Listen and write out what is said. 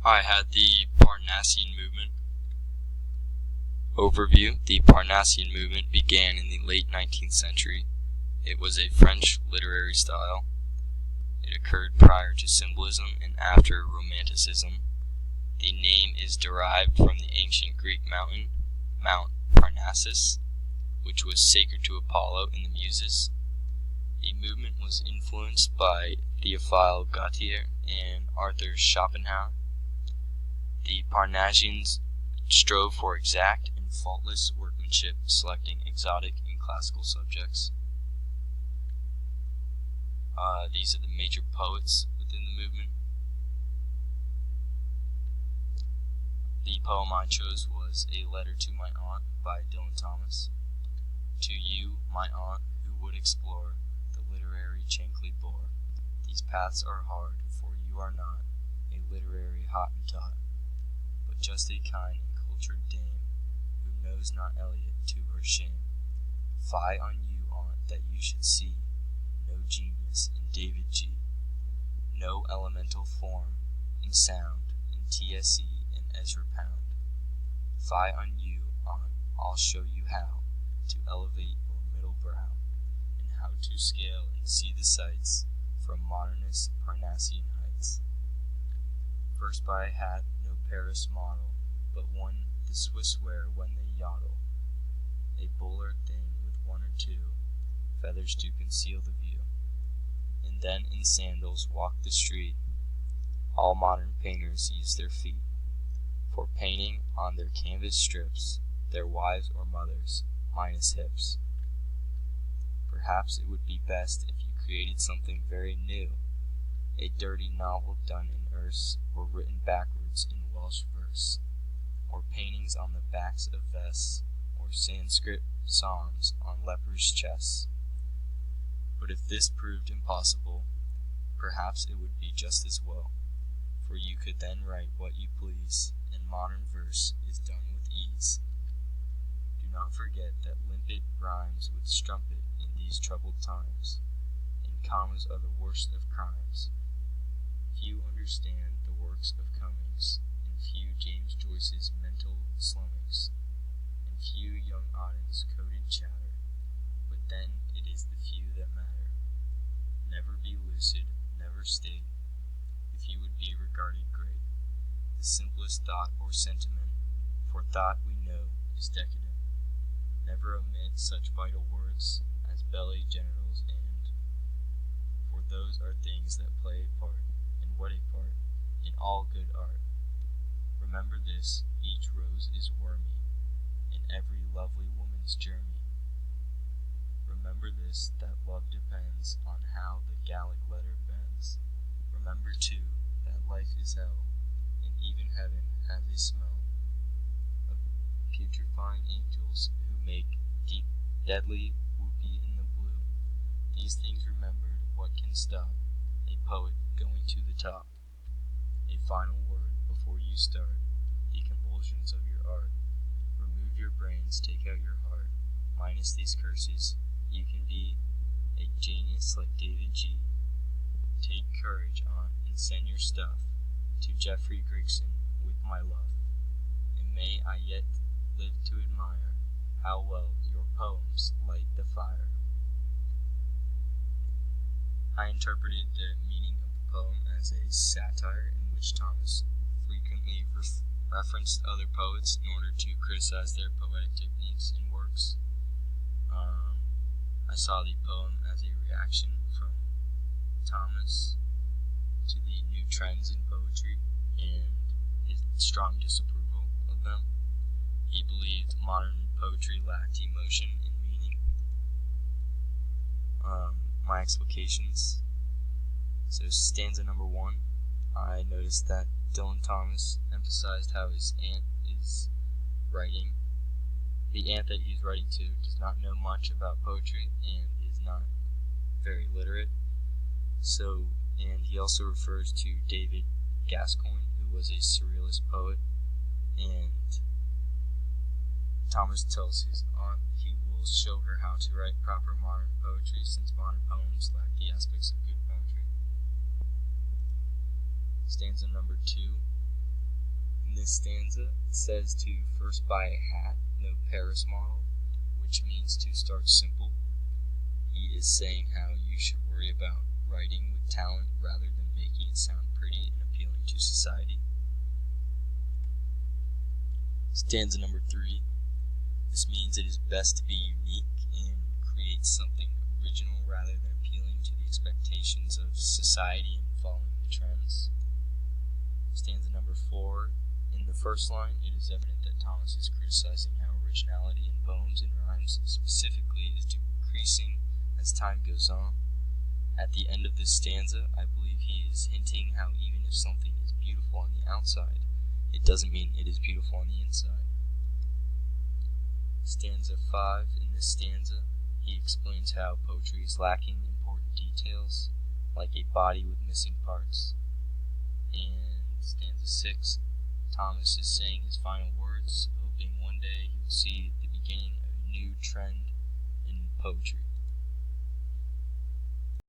I had the Parnassian Movement. Overview. The Parnassian Movement began in the late 19th century. It was a French literary style. It occurred prior to Symbolism and after Romanticism. The name is derived from the ancient Greek mountain, Mount Parnassus, which was sacred to Apollo and the Muses. The movement was influenced by Théophile Gautier and Arthur Schopenhauer. The Parnassians strove for exact and faultless workmanship, selecting exotic and classical subjects. These are the major poets within the movement. The poem I chose was A Letter to My Aunt by Dylan Thomas. To you, my aunt, who would explore the literary Chankly bore, these paths are hard, for you are not a literary Hottentot, but just a kind and cultured dame, who knows not Eliot to her shame. Fie on you, aunt, that you should see no genius in David G., no elemental form and sound in TSE and Ezra Pound. Fie on you, aunt, I'll show you how to elevate your middle brow, and how to scale and see the sights from modernist Parnassian heights. First buy a hat, no Paris model, but one the Swiss wear when they yodel, a bowler thing with one or two feathers to conceal the view, and then in sandals walk the street. All modern painters use their feet for painting on their canvas strips their wives or mothers, minus hips. Perhaps it would be best if you created something very new, a dirty novel done in Erse, or written backwards in Welsh verse, or paintings on the backs of vests, or Sanskrit psalms on lepers' chests. But if this proved impossible, perhaps it would be just as well, for you could then write what you please, and modern verse is done with ease. Do not forget that limpet rhymes with strumpet in these troubled times, and commas are the worst of crimes. Few understand the works of Cummings, and few James Joyce's mental slummings, and few young Auden's coded chatter, but then it is the few that matter. Never be lucid, never state, if you would be regarded great, the simplest thought or sentiment, for thought we know is decadent. Never omit such vital words as belly, genitals, and, for those are things that play a part, and what a part, in all good art. Remember this, each rose is wormy, and every lovely woman's journey. Remember this, that love depends on how the Gallic letter bends. Remember too, that life is hell, and even heaven has a smell of putrefying angels who make deep, deadly whoopee in the blue. These things remembered, what can stop a poet going to the top? A final word before you start the convulsions of your art. Remove your brains, take out your heart. Minus these curses, you can be a genius like David G. Take courage, aunt, and send your stuff to Geoffrey Grigson with my love. And may I yet live to admire how well your poems light the fire. I interpreted the meaning of the poem as a satire in which Thomas frequently referenced other poets in order to criticize their poetic techniques and works. I saw the poem as a reaction from Thomas to the new trends in poetry and his strong disapproval of them. He believed modern poetry lacked emotion and meaning. My explications. So stanza number 1, I noticed that Dylan Thomas emphasized how his aunt is writing. The aunt that he's writing to does not know much about poetry and is not very literate. And he also refers to David Gascoigne, who was a surrealist poet, and Thomas tells his aunt he will show her how to write proper modern poetry, since modern poems lack the aspects of good poetry. Stanza number 2, In this stanza, it says to first buy a hat, no Paris model, which means to start simple. He is saying how you should worry about writing with talent rather than making it sound pretty and appealing to society. Stanza number 3. This means it is best to be unique and create something original rather than appealing to the expectations of society and following the trends. Stanza number 4. In the first line, it is evident that Thomas is criticizing how originality in poems and rhymes specifically is decreasing as time goes on. At the end of this stanza, I believe he is hinting how even if something is beautiful on the outside, it doesn't mean it is beautiful on the inside. Stanza 5. In this stanza, he explains how poetry is lacking important details, like a body with missing parts. And stanza 6, Thomas is saying his final words, hoping one day he will see the beginning of a new trend in poetry.